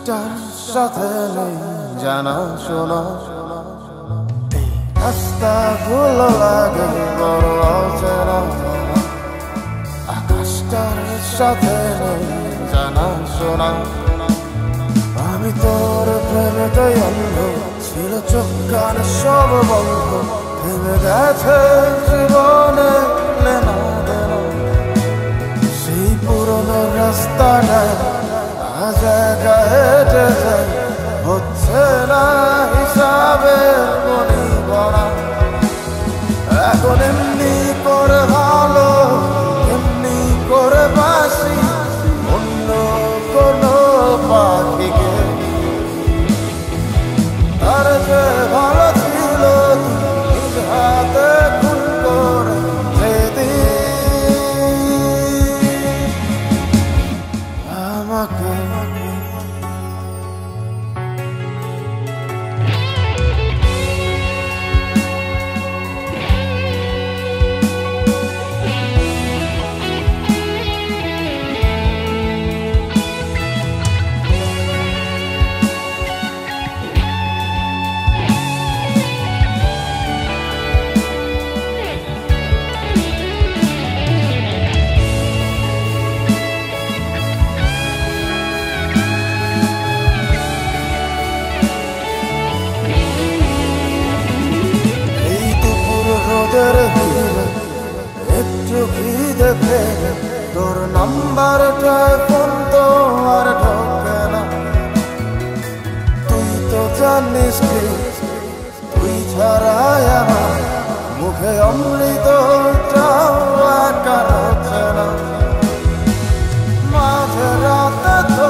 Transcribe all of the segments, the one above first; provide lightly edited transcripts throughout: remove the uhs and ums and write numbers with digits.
আকাশটার সাথে নেই জানা শোনা, রাস্তাগুলো লাগে বড় অচেনা। আকাশটার সাথে নেই জানা শোনা, আমি তোর প্রেমেতেই অন্ধ, ছিল চোখ কান সব বন্ধ, থেমে গেছে জীবনে লেনা দেনা। সেই পুরনো রাস্তাটায় আজ একা হেঁটে যাই, হচ্ছে না হিসাবের মনিবনা। এখন এমনি করে ভালো, এমনি করে বাসি অন্য কোনো পাখিকে। তার যে ভালো ছিল নিজ হাতে খুন করে যেদিন আমাকে। একটু খিদে পেলে তোর নাম্বারটায় ফোন তো আর ঢোকে না। তুই তো জানিস কি, তুই ছাড়াই আমার মুখে অমৃতটাও একা হচ্ছে না। মাঝে রাতে তো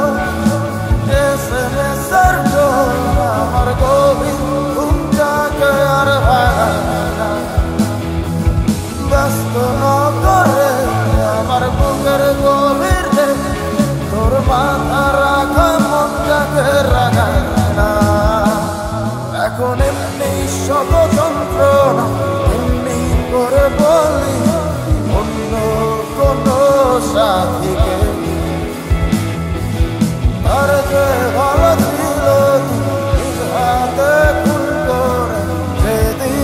SMS-এর টোন আমার গভীর ঘুমটাকে আর ভাঙায় না। ব্যস্ত না করে আমার বুকের গভীরে তোর মাথা রাখা মনটাকে রাখায় না। এখন এমনি শত যন্ত্রণা, এমনি করে বলি অন্য কোনো সাথীকে। আর যে ভালো ছিল নিজ হাতে খুন করে যেদিন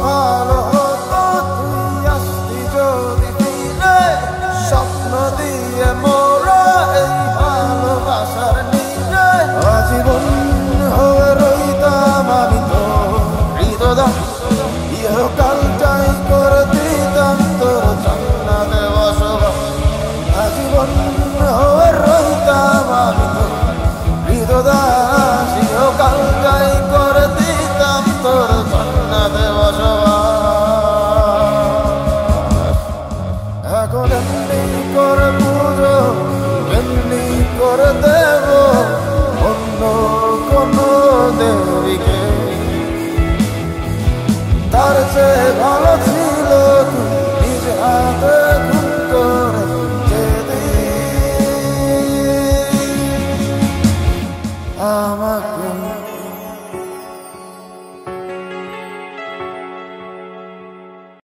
ভালো হতো তুই আসতি যদি ফিরে। স্বপ্ন দিয়ে মোরা এই ভালোবাসার নিরে আজীবন হয়ে রইতাম আমি তো হৃদয়। ইহকালটাই করে দিতাম তোর জান্নাতে বসবাস। আজীবন হয়ে রইতাম আমি তো হৃদয়। ইহকালটাই করে দিতাম তোর জান্নাতে বসবাস। এখন এমনি করে পুজো, এমনি করে দেব অন্য কোনো দেবীকে। তার চেয়ে ভালো ছিল